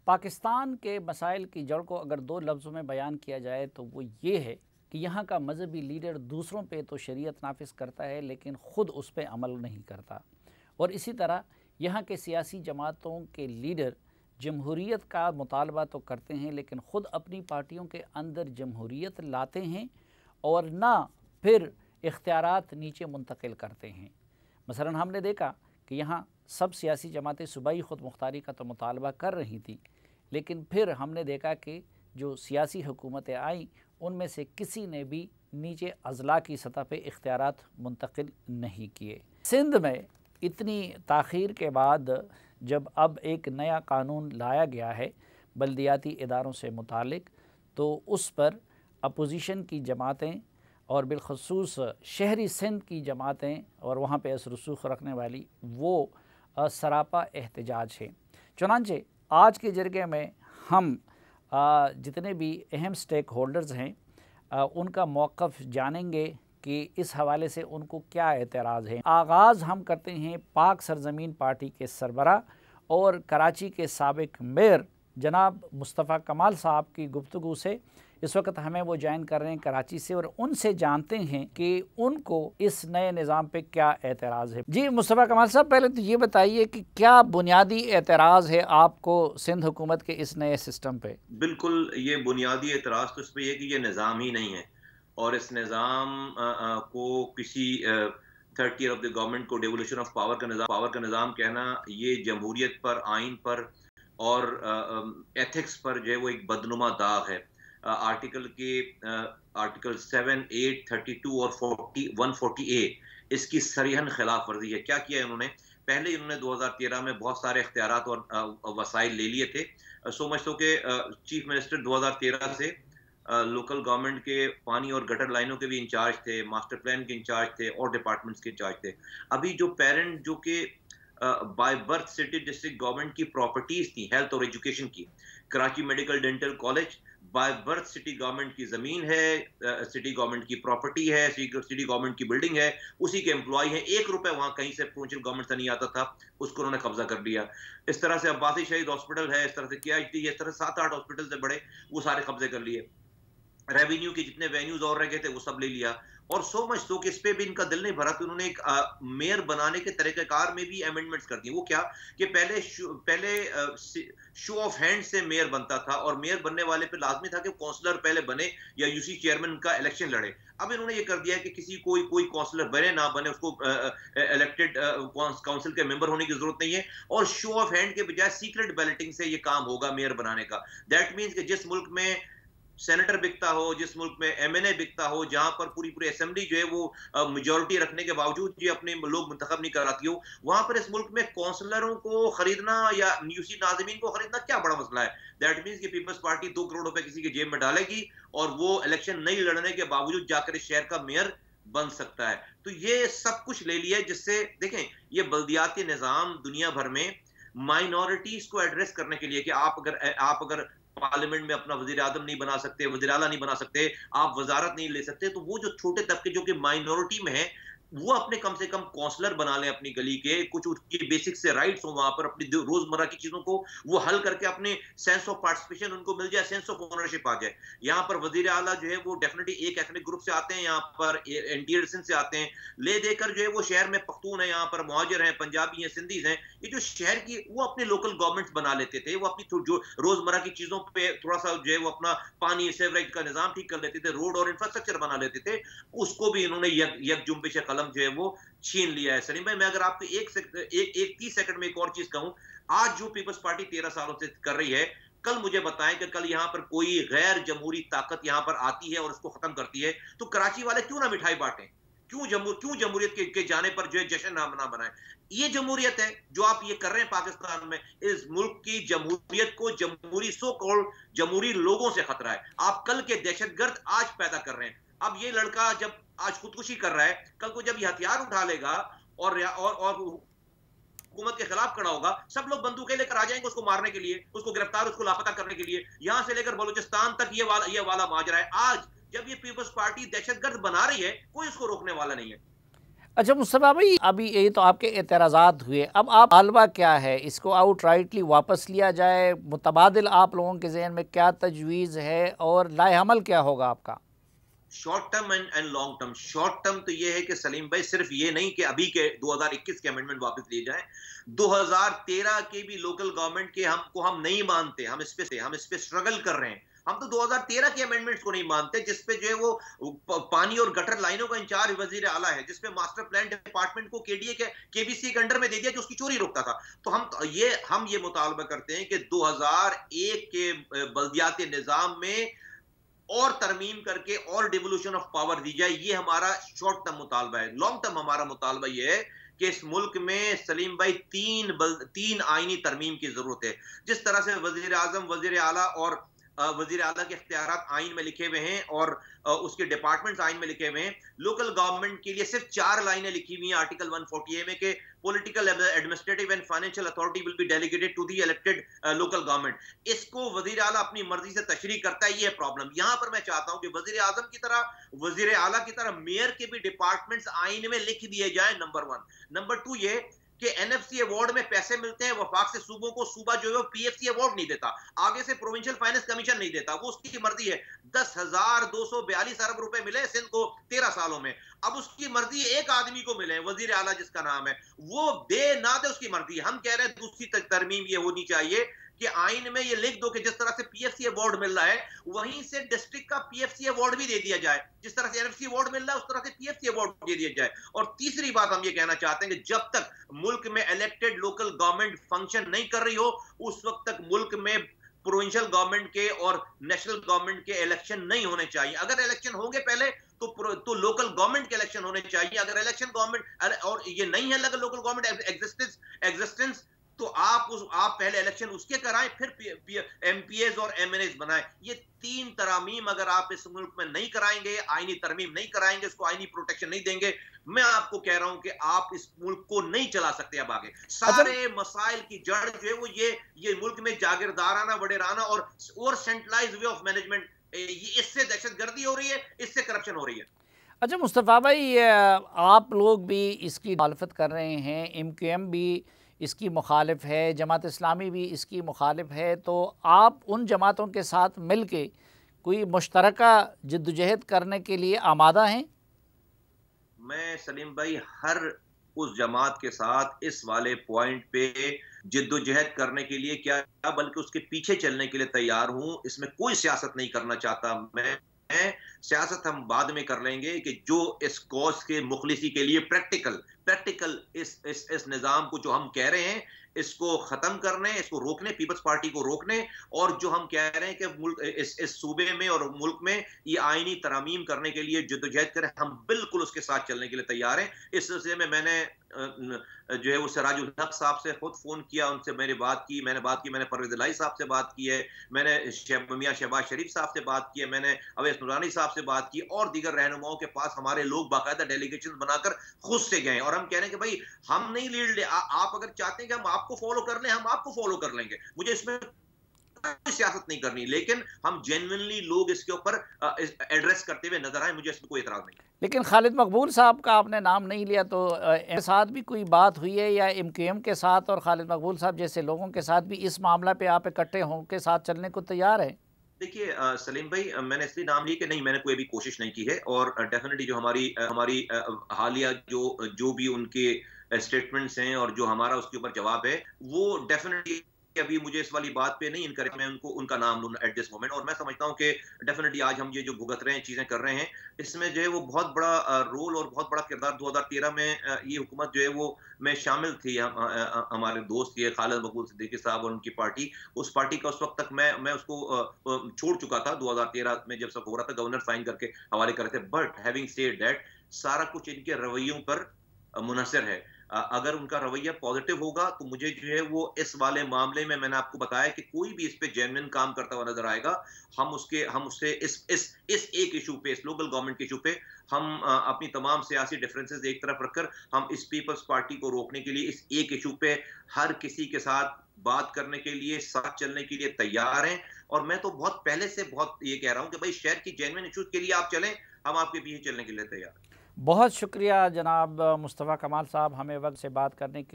पाकिस्तान के मसाइल की जड़ को अगर दो लफ्ज़ों में बयान किया जाए तो वो ये है कि यहाँ का मजहबी लीडर दूसरों पे तो शरीयत नाफिज करता है लेकिन ख़ुद उस पर अमल नहीं करता। और इसी तरह यहाँ के सियासी जमातों के लीडर जमहूरियत का मुतालबा तो करते हैं लेकिन ख़ुद अपनी पार्टियों के अंदर जमहूरियत लाते हैं और ना फिर इख्तियारात नीचे मुंतकिल करते हैं। मसलन हमने देखा कि यहाँ सब सियासी जमातें सूबाई ख़ुद मुख्तारी का तो मुतालबा कर रही थी, लेकिन फिर हमने देखा कि जो सियासी हुकूमतें आईं उनमें से किसी ने भी नीचे अज़ला की सतह पे इख्तियारात मुंतकिल नहीं किए। सिंध में इतनी ताख़ीर के बाद जब अब एक नया कानून लाया गया है बल्दियाती इदारों से मुतालिक, तो उस पर अपोजिशन की जमातें और बिलखसूस शहरी सिंध की जमातें और वहाँ पे असर रसूख रखने वाली वो सरापा एहतजाज है। चुनांचे आज के जरगे में हम जितने भी अहम स्टेक होल्डर्स हैं उनका मौक़िफ़ जानेंगे कि इस हवाले से उनको क्या एतराज़ है। आगाज़ हम करते हैं पाक सरज़मीन पार्टी के सरबरा और कराची के साबिक़ मेयर जनाब मुस्तफ़ा कमाल साहब की गुफ्तगू से। इस वक्त हमें वो ज्वाइन कर रहे हैं कराची से और उनसे जानते हैं कि उनको इस नए निज़ाम पे क्या एतराज़ है। जी मुस्तफ़ा कमाल साहब, पहले तो ये बताइए कि क्या बुनियादी एतराज़ है आपको सिंध हुकूमत के इस नए सिस्टम पे? बिल्कुल, ये बुनियादी एतराज़ तो इस पर यह कि ये निज़ाम ही नहीं है और इस निज़ाम को किसी third year of the government को डेवोल्यूशन ऑफ पावर का निज़ाम कहना, ये जमहूरियत पर, आइन पर और एथिक्स पर जो है वो एक बदनुमा दाग है। आर्टिकल 7, 8, 32 और 140A इसकी सरीहन खिलाफ वर्जी है। क्या किया है उन्होंने? पहले इन्होंने 2013 में बहुत सारे इख्तियारात और वसाइल ले लिए थे, सो मच तो कि चीफ मिनिस्टर 2013 से लोकल गवर्नमेंट के पानी और गटर लाइनों के भी इंचार्ज थे, मास्टर प्लान के इंचार्ज थे और डिपार्टमेंट्स के इंचार्ज थे। अभी जो पेरेंट जो कि by birth city district government की प्रॉपर्टीज थी हेल्थ और एजुकेशन की, Karachi medical dental college by birth city government की ज़मीन है, सिटी गवर्नमेंट की प्रॉपर्टी है, सिटी गवर्नमेंट की बिल्डिंग है, उसी के एम्प्लॉय हैं। 1 रुपए वहाँ कहीं से प्रोविंशियल गवर्नमेंट से नहीं आता था, उसको उन्होंने कब्जा कर लिया। इस तरह से अब्बासी शहीद हॉस्पिटल है, इस तरह से KIT है, इस तरह 7-8 हॉस्पिटल से बड़े वो सारे कब्जे कर लिए। रेवेन्यू के जितने वेन्यूज और रह गए थे वो सब ले लिया और सो मच तो कि इस पे भी इनका दिल नहीं भरा, तो उन्होंने एक मेयर बनाने के तरीक़ेकार में भी अमेंडमेंट्स कर दिए। वो क्या कि पहले शो ऑफ हैंड से मेयर बनता था और मेयर बनने वाले पे लाजमी था कि काउंसलर पहले बने या UC चेयरमैन का इलेक्शन लड़े। अब इन्होंने ये कर दिया है कि किसी कोई काउंसलर बने ना बने, उसको इलेक्टेड काउंसिल के मेंबर होने की जरूरत नहीं है और शो ऑफ हैंड के बजाय सीक्रेट बैलेटिंग से ये काम होगा मेयर बनाने का। दैट मीन्स कि जिस मुल्क में सेनेटर बिकता हो, जिस मुल्क में MNA बिकता हो, जहां पर पूरी असेंबली जो है वो मेजॉरिटी रखने के बावजूद ये अपने लोग मुंतखब नहीं कराती हो, वहां पर इस मुल्क में काउंसलरों को खरीदना या UC नाज़मीन को खरीदना क्या बड़ा मसला है। दैट मीन्स कि पीपल्स पार्टी 2 करोड़ रुपए किसी के जेब में डालेगी और वो इलेक्शन नहीं लड़ने के बावजूद जाकर इस शहर का मेयर बन सकता है। तो ये सब कुछ ले लिया, जिससे देखें ये बल्दियाती निज़ाम दुनिया भर में माइनॉरिटीज को एड्रेस करने के लिए कि आप अगर पार्लियामेंट में अपना वजीर आजम नहीं बना सकते, वजीर आला नहीं बना सकते, आप वजारत नहीं ले सकते, तो वो जो छोटे तबके जो कि माइनॉरिटी में है वो अपने कम से कम काउंसलर बना लें अपनी गली के, कुछ उसकी बेसिक से राइट्स हो वहां पर, अपनी रोजमर्रा की चीजों को वो हल करके अपने सेंस ऑफ पार्टिसिपेशन उनको मिल जाए, सेंस ऑफ ओनरशिप आ जाए। यहाँ पर वजीर आला जो है वो डेफिनेटली एक एथनिक ग्रुप से आते हैं, यहाँ पर इंडियन से आते हैं, ले देकर जो है वो शहर में पख्तून है, यहाँ पर मुहाजिर हैं, पंजाबी हैं, सिंधीज हैं, ये जो शहर की वो अपने लोकल गवर्नमेंट्स बना लेते थे, वो अपनी जो रोजमर्रा की चीजों पे थोड़ा सा जो है वो अपना पानी सेवरेज का निजाम ठीक कर लेते थे, रोड और इंफ्रास्ट्रक्चर बना लेते थे। उसको भी इन्होंने यक जुम्बिश कलम जो है वो छीन लिया है। सलीम भाई, मैं अगर आपको एक 30 सेकंड में एक और चीज कहूं, आज जो पीपल्स पार्टी 13 सालों से कर रही है, कल मुझे बताएं कि कल यहां पर कोई गैर जमहूरी ताकत यहां पर आती है और उसको खत्म करती है, तो कराची वाले क्यों ना मिठाई बांटें? क्यों जमहूरियत के जाने पर जो है जश्न ना बनाएं? ये जमहूरियत है जो आप ये कर रहे हैं पाकिस्तान में। इस मुल्क की जमहूरियत को जमहूरी सो कॉल्ड जमहूरी लोगों से खतरा है। आप कल के दहशतगर्द आज पैदा कर रहे हैं। अब ये लड़का जब आज खुदकुशी कर रहा है, कल को जब ये हथियार उठा लेगा और हुकूमत के खिलाफ खड़ा होगा, सब लोग बंदूकें लेकर आ जाएंगे उसको मारने के लिए, उसको गिरफ्तार, उसको लापता करने के लिए। यहां से लेकर बलूचिस्तान तक ये वाला माजरा है। आज जब ये पीपल्स पार्टी दहशतगर्द बना रही है, कोई उसको रोकने वाला नहीं है। अच्छा मुस्तफ़ा भाई, अभी ये तो आपके एतराज़ात हुए, अब आप मुतालबा क्या है, इसको आउटराइटली वापस लिया जाए, मुतबादिल आप लोगों के जहन में क्या तजवीज़ है और लाएअमल क्या होगा आपका? Short term and long term. Short term तो ये है कि सलीम भाई सिर्फ ये नहीं कि अभी के 2021 के अमेंडमेंट वापस लिए जाएं, 2013 के भी लोकल गवर्नमेंट के हम नहीं मानते, हम इस पे स्ट्रगल कर रहे हैं। हम तो 2013 के अमेंडमेंट्स को नहीं मानते जिसपे जो है वो पानी और गटर लाइनों का इंचार्ज वजीर आला है, जिसपे मास्टर प्लान डिपार्टमेंट को केडीए के केबीसी के अंडर में दे दिया कि उसकी चोरी रोकता था। तो हम ये मुतालबा करते हैं कि 2001 के बल्दियाती निजाम में और तरमीम करके और डिवोल्यूशन ऑफ पावर दी जाए। ये हमारा शॉर्ट टर्म मुतालबा है। लॉन्ग टर्म हमारा मुतालबा ये है कि इस मुल्क में सलीम भाई तीन आईनी तरमीम की जरूरत है। जिस तरह से वजीर आजम, वजीर आला और वजीर आला के इख्तियारात आइन में लिखे हुए हैं और उसके डिपार्टमेंट्स आइन में लिखे हुए हैं, लोकल गवर्नमेंट के लिए सिर्फ 4 लाइनें लिखी हुई हैं आर्टिकल 140A में के political, administrative and financial authority will be delegated to the elected local government. इसको वजीर आला अपनी मर्जी से तशरीह करता है, ये प्रॉब्लम। यहां पर मैं चाहता हूं कि वजीर आजम की तरह, वजीर आला की तरह मेयर के भी डिपार्टमेंट्स आइन में लिख दिए जाए, नंबर 1। नंबर 2 ये कि एनएफसी अवार्ड में पैसे मिलते हैं वफाक से सूबों को, सूबा जो है वो पीएफसी अवार्ड नहीं देता, आगे से प्रोविंशियल फाइनेंस कमीशन नहीं देता, वो उसकी मर्जी है। 10,242 अरब रुपए मिले सिंध को 13 सालों में। अब उसकी मर्जी एक आदमी को मिले, वजीर आला जिसका नाम है, वो दे ना दे उसकी मर्जी। हम कह रहे हैं दूसरी तरमीम ये होनी चाहिए कि आइन में ये लिख दो कि जिस तरह से पीएफसी अवार्ड मिल रहा है वहीं से डिस्ट्रिक्ट का पीएफसी अवार्ड भी दे दिया जाए, जिस तरह से एनएफसी अवार्ड मिल रहा है उस तरह से पीएफसी अवार्ड दे दिया जाए। और तीसरी बात हम ये कहना चाहते हैं कि जब तक मुल्क में इलेक्टेड लोकल गवर्नमेंट फंक्शन नहीं कर रही हो उस वक्त तक मुल्क में प्रोविंशियल गवर्नमेंट के और नेशनल गवर्नमेंट के इलेक्शन नहीं होने चाहिए। अगर इलेक्शन होंगे पहले तो लोकल गवर्नमेंट के इलेक्शन होने चाहिए। अगर इलेक्शन गवर्नमेंट और ये नहीं है, अगर लोकल गवर्नमेंट एग्जिस्टेंस तो आप पहले इलेक्शन उसके कराएं, फिर एमपीएस और एमएनएस बनाएं। ये 3 तरामीम अगर आप इस मुल्क में नहीं कराएंगे, आईनी तरमीम नहीं कराएंगे, इसको आईनी प्रोटेक्शन नहीं देंगे, मैं आपको कह रहा हूं कि आप इस मुल्क को नहीं चला सकते। अब आगे सारे मसाइल की जड़ जो है वो ये मुल्क में जागीरदाराना, वडेराना और सेंट्रलाइज वे ऑफ मैनेजमेंट, इससे दहशतगर्दी हो रही है, इससे करप्शन हो रही है। अच्छा मुस्तफ़ा भाई, आप लोग भी इसकी मुखालफत कर रहे हैं, एमक्यूएम भी इसकी मुखालिफ है, जमात इस्लामी भी इसकी मुखालिफ है, तो आप उन जमातों के साथ मिल के कोई मुश्तरका जद्दोजहद करने के लिए आमादा हैं? मैं सलीम भाई हर उस जमात के साथ इस वाले पॉइंट पे जिद्दोजहद करने के लिए क्या बल्कि उसके पीछे चलने के लिए तैयार हूं। इसमें कोई सियासत नहीं करना चाहता मैं। सियासत हम बाद में कर लेंगे कि जो इस कॉज के मुखलिसी के लिए प्रैक्टिकल इस निजाम को जो हम कह रहे हैं इसको खत्म करने, इसको रोकने, पीपल्स पार्टी को रोकने, और जो हम कह रहे हैं कि मुल्क इस सूबे में और मुल्क में ये आईनी तरामीम करने के लिए जद्दोजहद करें, हम बिल्कुल उसके साथ चलने के लिए तैयार हैं। इस सिलसिले में मैंने जो है वो सिराजुल हक साहब से खुद फोन किया, उनसे मैंने बात की, मैंने परवेज इलाही साहब से बात की है, मैंने मियां शहबाज शरीफ साहब से बात की है, मैंने अवैस नूरानी साहब से बात की, और दीगर रहनुमाओं के पास हमारे लोग बाकायदा डेलीगेशन बनाकर खुद से गए और हम कह रहे हैं कि भाई हम नहीं लीड ले, आप अगर चाहते हैं कि हम आपको फॉलो कर लें, हम आपको फॉलो कर लेंगे, मुझे इसमें कोई सियासत नहीं करनी, लेकिन हम जेन्युइनली लोग इसके ऊपर एड्रेस करते हुए नजर आए, मुझे इसमें कोई एतराज नहीं। लेकिन खालिद मकबूल साहब का आपने नाम नहीं लिया, तो इनके साथ भी कोई बात हुई है या एमक्यूएम के साथ और खालिद मकबूल साहब जैसे लोगों के साथ भी इस मामला पे आप इकट्ठे होकर साथ चलने को तैयार हैं? देखिए सलीम भाई, मैंने इसलिए नाम लिया कि नहीं, मैंने कोई भी कोशिश नहीं की है, और डेफिनेटली जो हमारी हालिया जो भी उनके स्टेटमेंट्स हैं और जो हमारा उसके ऊपर जवाब है वो डेफिनेटली अभी मुझे इस वाली बात पे नहीं इनकरेक्ट मैं उनका नाम लूँ एट दिस मोमेंट। और मैं समझता हूँ कि डेफिनेटली आज हम ये जो भुगत रहे हैं, चीजें कर रहे हैं, इसमें जो है वो बहुत बड़ा रोल और बहुत बड़ा किरदार 2013 में ये हुकूमत जो है वो में शामिल थी। हमारे दोस्त ये खालिद मकबूल सिद्दीकी साहब और उनकी पार्टी, उस पार्टी का उस वक्त तक मैं उसको छोड़ चुका था 2013 में जब सब हो रहा था, गवर्नर साइन करके हवाले कर रहे थे। बट हैविंग सेड दैट, सारा कुछ इनके रवैयों पर मुनहसर है। अगर उनका रवैया पॉजिटिव होगा तो मुझे जो है वो इस वाले मामले में, मैंने आपको बताया कि कोई भी इस पे जेन्युइन काम करता हुआ नजर आएगा, हम उससे इस एक इशू पे, इस लोकल गवर्नमेंट के इशू पे हम अपनी तमाम सियासी डिफरेंसेस एक तरफ रखकर हम इस पीपल्स पार्टी को रोकने के लिए, इस एक इशू पे हर किसी के साथ बात करने के लिए, साथ चलने के लिए तैयार हैं। और मैं तो बहुत पहले से बहुत ये कह रहा हूं कि भाई शहर की जेन्युइन इशूज के लिए आप चलें, हम आपके पीछे चलने के लिए तैयार हैं। बहुत शुक्रिया जनाब मुस्तफ़ा कमाल साहब, हमें वक्त से बात करने के लिए।